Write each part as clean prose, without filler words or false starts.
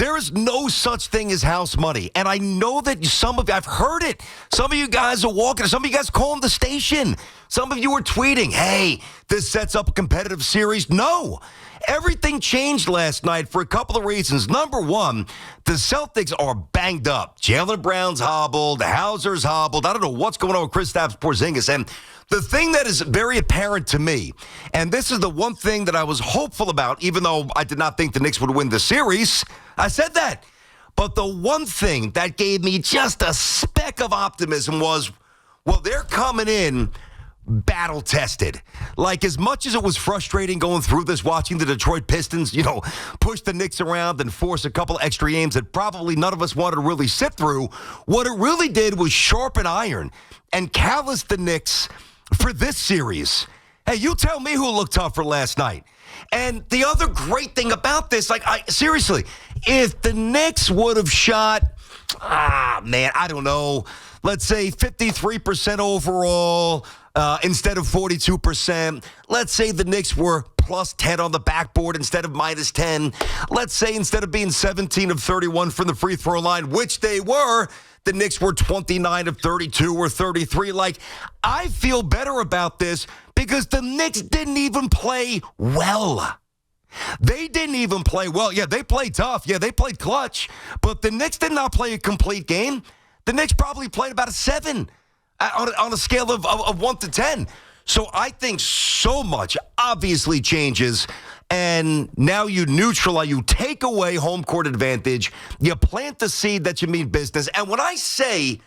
There is no such thing as house money. And I know that some of you, I've heard it. Some of you guys are walking. Some of you guys calling the station. Some of you are tweeting, hey, this sets up a competitive series. No. Everything changed last night for a couple of reasons. Number one, the Celtics are banged up. Jaylen Brown's hobbled. Hauser's hobbled. I don't know what's going on with Kristaps Porzingis. And the thing that is very apparent to me, and this is the one thing that I was hopeful about, even though I did not think the Knicks would win the series, I said that. But the one thing that gave me just a speck of optimism was, well, they're coming in battle-tested. Like, as much as it was frustrating going through this, watching the Detroit Pistons, push the Knicks around and force a couple extra games that probably none of us wanted to really sit through, what it really did was sharpen iron and callous the Knicks for this series. Hey, you tell me who looked tougher last night. And the other great thing about this, seriously, if the Knicks would have shot, I don't know, let's say 53% overall instead of 42%. Let's say the Knicks were plus 10 on the backboard instead of minus 10. Let's say instead of being 17 of 31 from the free throw line, which they were, the Knicks were 29 of 32 or 33. I feel better about this because the Knicks didn't even play well. They didn't even play well. Yeah, they played tough. Yeah, they played clutch. But the Knicks did not play a complete game. The Knicks probably played about a 7 on a scale of 1 to 10. So I think so much obviously changes. And now you take away home court advantage. You plant the seed that you mean business. And when I say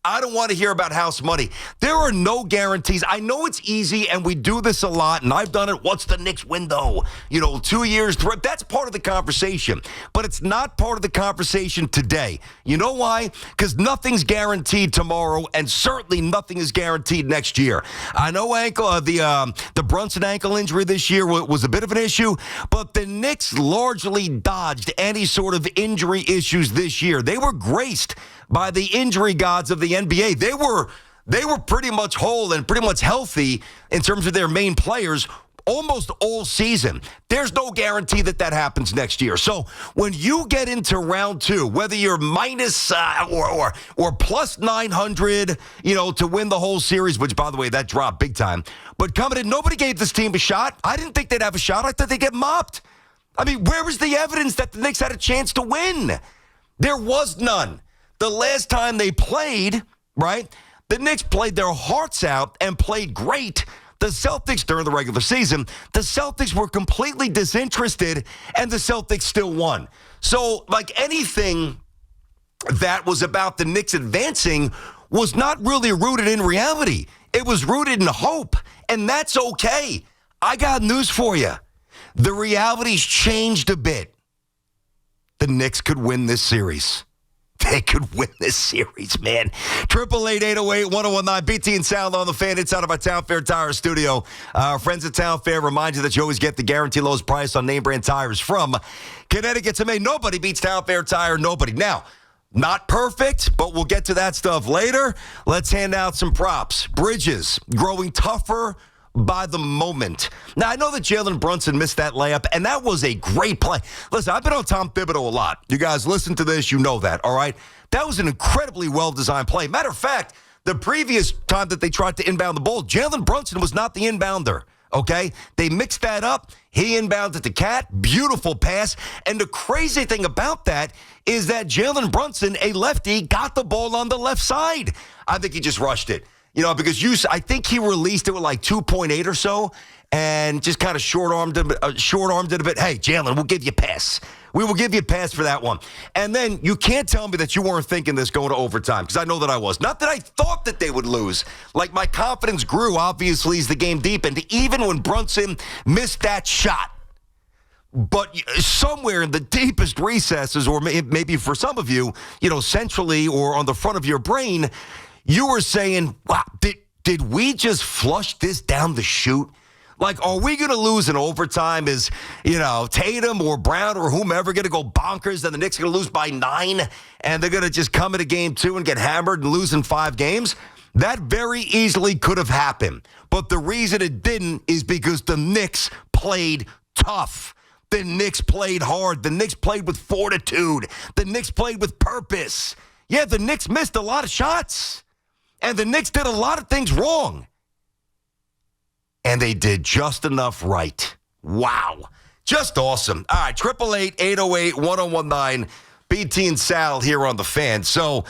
I don't want to hear about house money, there are no guarantees. I know it's easy, and we do this a lot, and I've done it. What's the Knicks window? 2 years. That's part of the conversation. But it's not part of the conversation today. You know why? Because nothing's guaranteed tomorrow, and certainly nothing is guaranteed next year. I know the Brunson ankle injury this year was a bit of an issue, but the Knicks largely dodged any sort of injury issues this year. They were graced by the injury gods of the NBA. They were pretty much whole and pretty much healthy in terms of their main players almost all season. There's no guarantee that happens next year. So when you get into round 2, whether you're minus or plus 900, to win the whole series, which, by the way, that dropped big time. But coming in, nobody gave this team a shot. I didn't think they'd have a shot. I thought they'd get mopped. I mean, where was the evidence that the Knicks had a chance to win? There was none. The last time they played, right, the Knicks played their hearts out and played great. The Celtics, during the regular season, the Celtics were completely disinterested, and the Celtics still won. So, anything that was about the Knicks advancing was not really rooted in reality. It was rooted in hope, and that's okay. I got news for you. The reality's changed a bit. The Knicks could win this series. They could win this series, man. 888-808-1019. BT and Sound on the Fan inside of our Town Fair Tire studio. Our friends at Town Fair remind you that you always get the guaranteed lowest price on name brand tires from Connecticut to Maine. Nobody beats Town Fair Tire. Nobody. Now, not perfect, but we'll get to that stuff later. Let's hand out some props. Bridges growing tougher by the moment. Now, I know that Jalen Brunson missed that layup, and that was a great play. Listen, I've been on Tom Thibodeau a lot. You guys listen to this, you know that, all right? That was an incredibly well-designed play. Matter of fact, the previous time that they tried to inbound the ball, Jalen Brunson was not the inbounder, okay? They mixed that up. He inbounded the Cat. Beautiful pass. And the crazy thing about that is that Jalen Brunson, a lefty, got the ball on the left side. I think he just rushed it. Because I think he released it with 2.8 or so and just kind of short-armed it a bit. Hey, Jalen, we'll give you a pass. We will give you a pass for that one. And then you can't tell me that you weren't thinking this going to overtime, because I know that I was. Not that I thought that they would lose. My confidence grew, obviously, as the game deepened, even when Brunson missed that shot. But somewhere in the deepest recesses, or maybe for some of you, centrally or on the front of your brain, you were saying, wow, did we just flush this down the chute? Are we going to lose in overtime? Is, Tatum or Brown or whomever going to go bonkers, and the Knicks are going to lose by 9, and they're going to just come into game 2 and get hammered and lose in 5 games? That very easily could have happened. But the reason it didn't is because the Knicks played tough. The Knicks played hard. The Knicks played with fortitude. The Knicks played with purpose. Yeah, the Knicks missed a lot of shots. And the Knicks did a lot of things wrong. And they did just enough right. Wow. Just awesome. All right, 888-808-1019. BT and Sal here on The Fan. So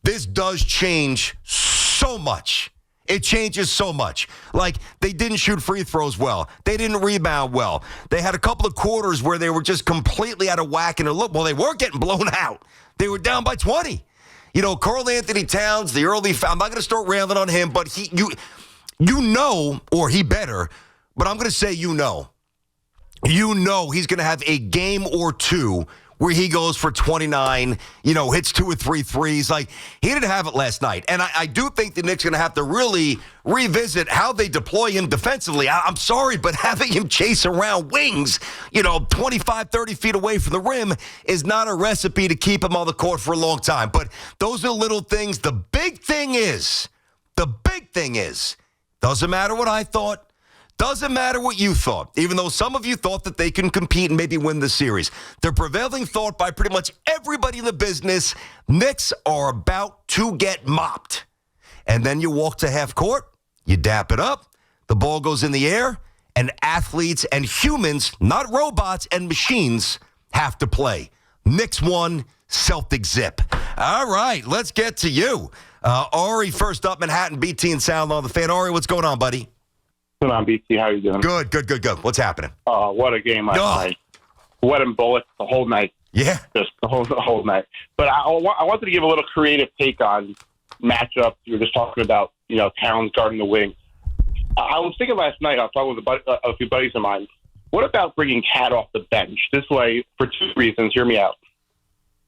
this does change so much. It changes so much. Like, they didn't shoot free throws well. They didn't rebound well. They had a couple of quarters where they were just completely out of whack. And well, they weren't getting blown out. They were down by 20. You know, Karl-Anthony Towns, the early foul. I'm not going to start railing on him, but you know, or he better, but I'm going to say you know he's going to have a game or two where he goes for 29, hits 2 or 3 threes. Like, he didn't have it last night. And I do think the Knicks are going to have to really revisit how they deploy him defensively. I'm sorry, but having him chase around wings, 25, 30 feet away from the rim is not a recipe to keep him on the court for a long time. But those are little things. The big thing is, doesn't matter what I thought. Doesn't matter what you thought, even though some of you thought that they can compete and maybe win the series. The prevailing thought by pretty much everybody in the business, Knicks are about to get mopped. And then you walk to half court, you dap it up, the ball goes in the air, and athletes and humans, not robots and machines, have to play. Knicks won, Celtics zip. All right, let's get to you. Ari first up, Manhattan, BT and Sound on The Fan. Ari, what's going on, buddy? What's on, BT? How you doing? Good. What's happening? Oh, what a game last night. Wedding bullets the whole night. Yeah. Just the whole night. But I wanted to give a little creative take on matchups. You were just talking about, Towns guarding the wing. I was thinking last night, I was talking with a few buddies of mine, what about bringing Cat off the bench? This way, for 2 reasons, hear me out.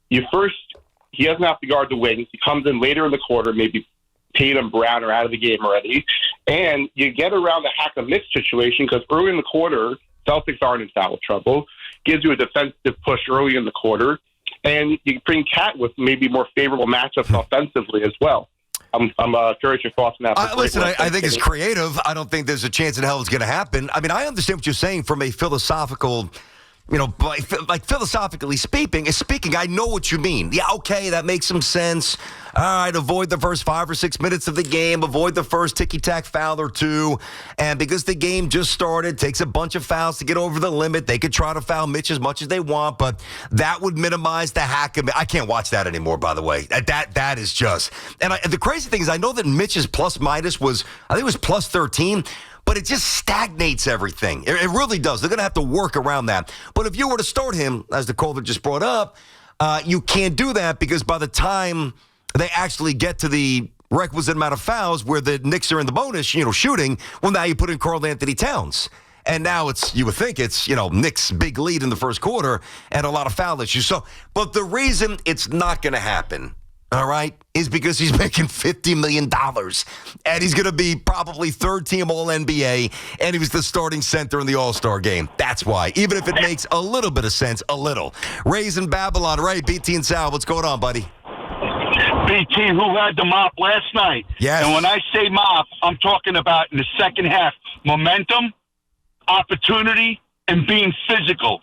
He doesn't have to guard the wings. He comes in later in the quarter, maybe Tatum, Brown are out of the game already. And you get around the hack-a-mix situation because early in the quarter, Celtics aren't in foul trouble. Gives you a defensive push early in the quarter. And you bring Cat with maybe more favorable matchups offensively as well. I'm curious your thoughts on that. Listen, I think it's creative. I don't think there's a chance in hell it's going to happen. I mean, I understand what you're saying from a philosophical like philosophically speaking, I know what you mean. Yeah, okay, that makes some sense. All right, avoid the first 5 or 6 minutes of the game. Avoid the first ticky-tack foul or two. And because the game just started, takes a bunch of fouls to get over the limit. They could try to foul Mitch as much as they want, but that would minimize the hack. I can't watch that anymore, by the way. That is just. And the crazy thing is I know that Mitch's plus-minus was, I think it was plus 13, but it just stagnates everything. It really does. They're going to have to work around that. But if you were to start him, as the caller just brought up, you can't do that because by the time they actually get to the requisite amount of fouls where the Knicks are in the bonus, shooting, well, now you put in Karl-Anthony Towns. And now you would think it's, Knicks' big lead in the first quarter and a lot of foul issues. So, but the reason it's not going to happen, all right, is because he's making $50 million. And he's going to be probably third-team All-NBA, and he was the starting center in the All-Star game. That's why. Even if it makes a little bit of sense, a little. Ray's in Babylon. Ray, BT and Sal, what's going on, buddy? BT, who had the mop last night? Yes. And when I say mop, I'm talking about in the second half, momentum, opportunity, and being physical.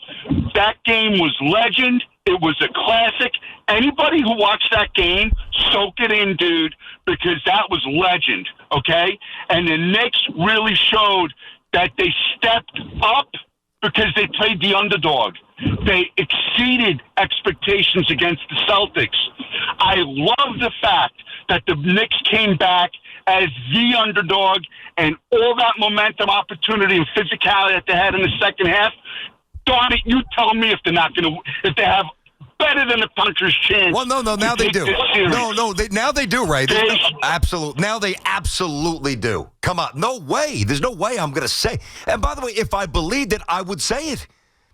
That game was legend. It was a classic. Anybody who watched that game, soak it in, dude, because that was legend, okay? And the Knicks really showed that they stepped up because they played the underdog. They exceeded expectations against the Celtics. I love the fact that the Knicks came back as the underdog and all that momentum, opportunity, and physicality that they had in the second half. Darn it, you tell me if they're not going to, if they have better than a puncher's chance. Well, no, now they do. No, now they do, Ray. Absolutely. Now they absolutely do. Come on. No way. There's no way I'm going to say. And by the way, if I believed it, I would say it.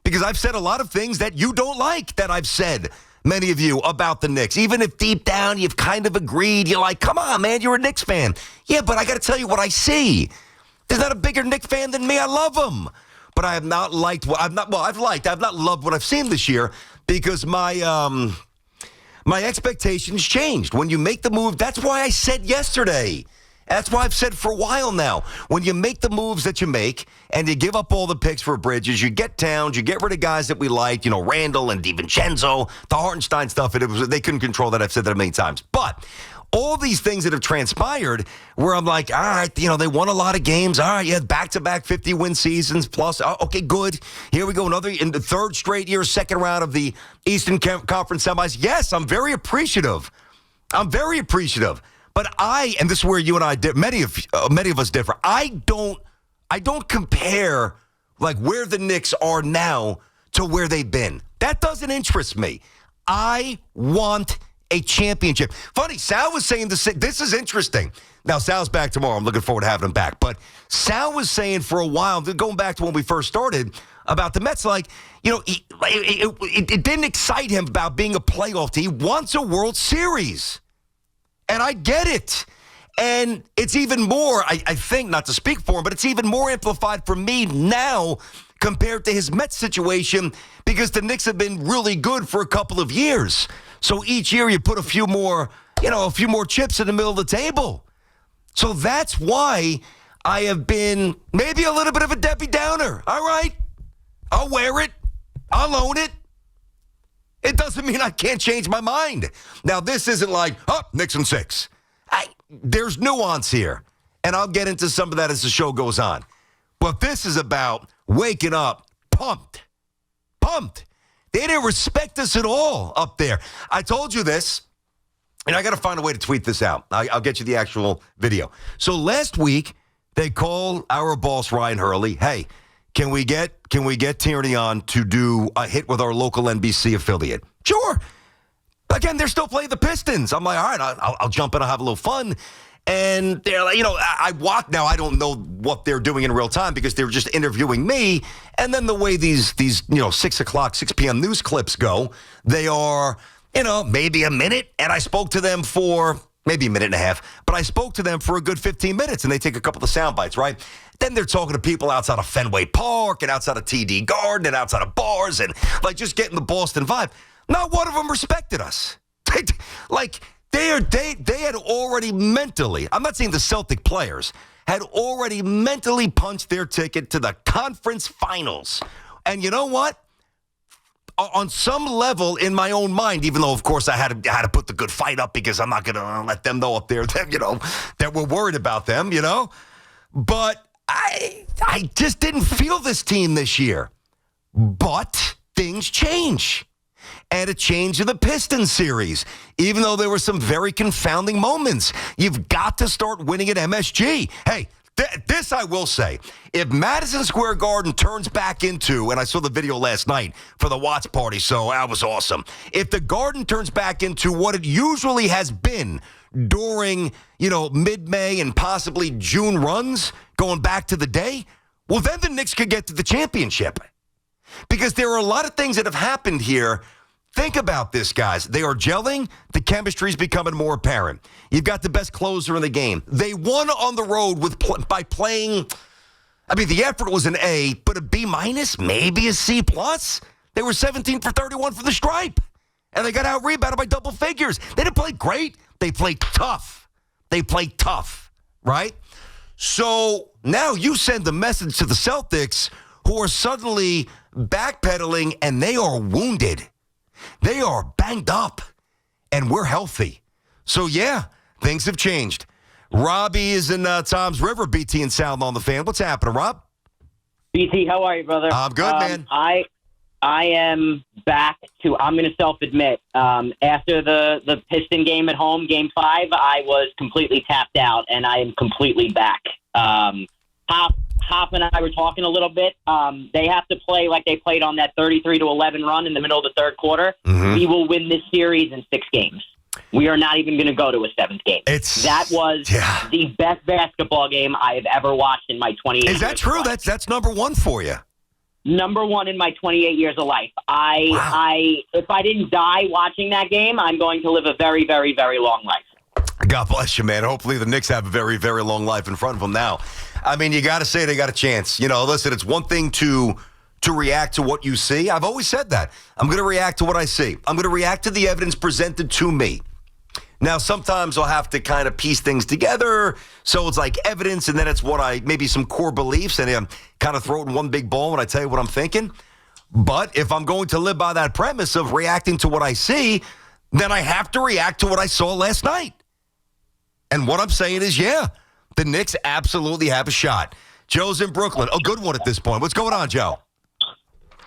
Because I've said a lot of things that you don't like that I've said, many of you, about the Knicks. Even if deep down you've kind of agreed. You're like, come on, man, you're a Knicks fan. Yeah, but I got to tell you what I see. There's not a bigger Knicks fan than me. I love them. But I have not liked what I've not loved what I've seen this year because my expectations changed. When you make the move, that's why I said yesterday, That's why I've said for a while now, when you make the moves that you make and you give up all the picks for Bridges, you get Towns, you get rid of guys that we liked, Randall and DiVincenzo, the Hartenstein stuff, they couldn't control that. I've said that a million times. But all these things that have transpired where I'm like, all right, they won a lot of games. All right, back-to-back 50-win seasons plus. Okay, good. Here we go, another in the third straight year, second round of the Eastern Conference semis. Yes, I'm very appreciative. But and this is where you and I, many of us differ. I don't compare like where the Knicks are now to where they've been. That doesn't interest me. I want a championship. Funny, Sal was saying this is interesting. Now, Sal's back tomorrow. I'm looking forward to having him back. But Sal was saying for a while, going back to when we first started, about the Mets, it didn't excite him about being a playoff team. He wants a World Series. And I get it. And it's even more, I think, not to speak for him, but it's even more amplified for me now compared to his Mets situation because the Knicks have been really good for a couple of years. So each year you put a few more chips in the middle of the table. So that's why I have been maybe a little bit of a Debbie Downer. All right, I'll wear it. I'll own it. It doesn't mean I can't change my mind. Now, this isn't like, Knicks in 6. There's nuance here, and I'll get into some of that as the show goes on. But this is about waking up pumped. They didn't respect us at all up there. I told you this, and I got to find a way to tweet this out. I'll get you the actual video. So last week, they called our boss, Ryan Hurley, hey, Can we get Tierney on to do a hit with our local NBC affiliate? Sure. Again, they're still playing the Pistons. I'm like, all right, I'll jump in. I'll have a little fun. And they're like, I walk now. I don't know what they're doing in real time because they were just interviewing me. And then the way these 6 p.m. news clips go, they are, maybe a minute. And I spoke to them for maybe a minute and a half, but I spoke to them for a good 15 minutes, and they take a couple of sound bites, right? Then they're talking to people outside of Fenway Park and outside of TD Garden and outside of bars and, just getting the Boston vibe. Not one of them respected us. They had already mentally, I'm not saying the Celtic players, had already mentally punched their ticket to the conference finals. And you know what? On some level in my own mind, even though, of course, I had to put the good fight up because I'm not going to let them know up there that, that we're worried about them, But I just didn't feel this team this year. But things change. And a change in the Pistons series, even though there were some very confounding moments. You've got to start winning at MSG. Hey, this I will say. If Madison Square Garden turns back into, and I saw the video last night for the Watts party, so that was awesome. If the Garden turns back into what it usually has been during, mid-May and possibly June runs, going back to the day, well, then the Knicks could get to the championship. Because there are a lot of things that have happened here. Think about this, guys. They are gelling. The chemistry's becoming more apparent. You've got the best closer in the game. They won on the road by playing. The effort was an A, but a B minus, maybe a C plus. They were 17 for 31 from the stripe, and they got out rebounded by double figures. They didn't play great. They played tough. Right? So now you send the message to the Celtics, who are suddenly backpedaling, and they are wounded. They are banged up, and we're healthy. So, yeah, things have changed. Robbie is in Tom's River, BT and Sound on the Fan. What's happening, Rob? BT, how are you, brother? I'm good, man. I am back to, I'm going to self-admit, after the Piston game at home, Game 5, I was completely tapped out, and I am completely back. Hop and I were talking a little bit. They have to play like they played on that 33-11 run in the middle of the third quarter. Mm-hmm. We will win this series in 6 games. We are not even going to go to a 7th game. That was the best basketball game I have ever watched in my 28 years. Is that true? That's number one for you. Number one in my 28 years of life. If I didn't die watching that game, I'm going to live a very, very, very long life. God bless you, man. Hopefully the Knicks have a very, very long life in front of them now. You got to say they got a chance. Listen, it's one thing to react to what you see. I've always said that. I'm going to react to what I see. I'm going to react to the evidence presented to me. Now, sometimes I'll have to kind of piece things together. So it's like evidence, and then it's maybe some core beliefs, and I kind of throw it in one big ball when I tell you what I'm thinking. But if I'm going to live by that premise of reacting to what I see, then I have to react to what I saw last night. And what I'm saying is, yeah, the Knicks absolutely have a shot. Joe's in Brooklyn. A good one at this point. What's going on, Joe?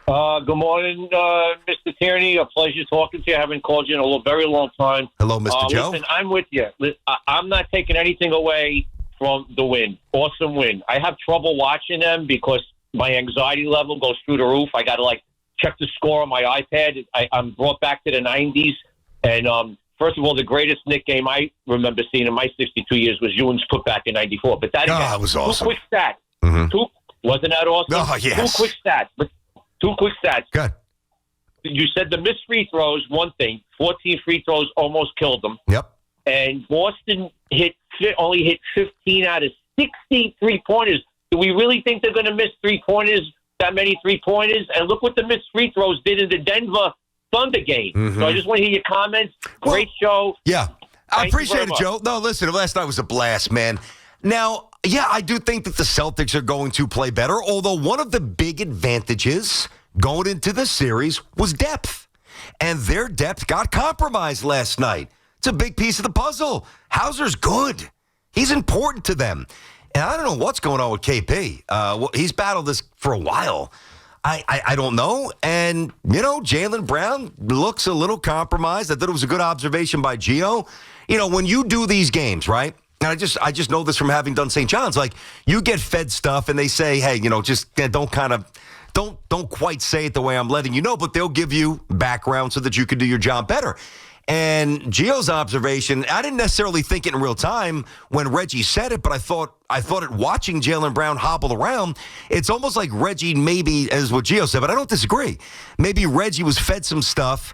Good morning, Mr. Tierney. A pleasure talking to you. I haven't called you in a very long time. Hello, Mr. Joe. Listen, I'm with you. I'm not taking anything away from the win. Awesome win. I have trouble watching them because my anxiety level goes through the roof. I got to, check the score on my iPad. I'm brought back to the 90s. And first of all, the greatest Knick game I remember seeing in my 62 years was Ewan's putback in 94. But that was awesome. Two quick stats. Wasn't that awesome? Oh, yes. Two quick stats. But two quick stats. Good. You said the missed free throws, one thing. 14 free throws almost killed them. Yep. And Boston only hit 15 out of 60 three-pointers. Do we really think they're going to miss three-pointers, that many three-pointers? And look what the missed free throws did in the Denver Thunder game. So I just want to hear your comments. Great show. Yeah. I appreciate it, much. Joe. No, listen, last night was a blast, man. Now, yeah, I do think that the Celtics are going to play better, although one of the big advantages going into the series was depth. And their depth got compromised last night. It's a big piece of the puzzle. Hauser's good. He's important to them. And I don't know what's going on with KP. He's battled this for a while. I don't know. And, Jaylen Brown looks a little compromised. I thought it was a good observation by Gio. When you do these games, right? And I just know this from having done St. John's. You get fed stuff and they say, hey, just don't quite say it the way I'm letting you know, but they'll give you background so that you can do your job better. And Gio's observation, I didn't necessarily think it in real time when Reggie said it, but I thought it watching Jaylen Brown hobble around, it's almost like Reggie maybe, as what Gio said, but I don't disagree. Maybe Reggie was fed some stuff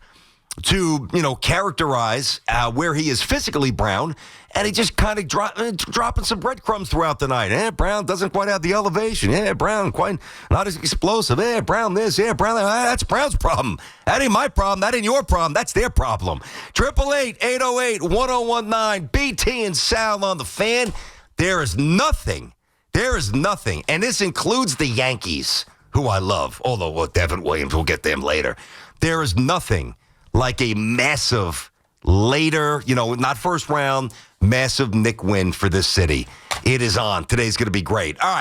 to, characterize where he is physically Brown, and he just kind of dropping some breadcrumbs throughout the night. Brown doesn't quite have the elevation. Brown quite not as explosive. Brown this. Brown that. That's Brown's problem. That ain't my problem. That ain't your problem. That's their problem. 888-808-1019. BT and Sal on the Fan. There is nothing, and this includes the Yankees, who I love, although Devin Williams, we'll get them later. There is nothing like a massive later, not first round, massive Knick win for this city. It is on. Today's going to be great. All right.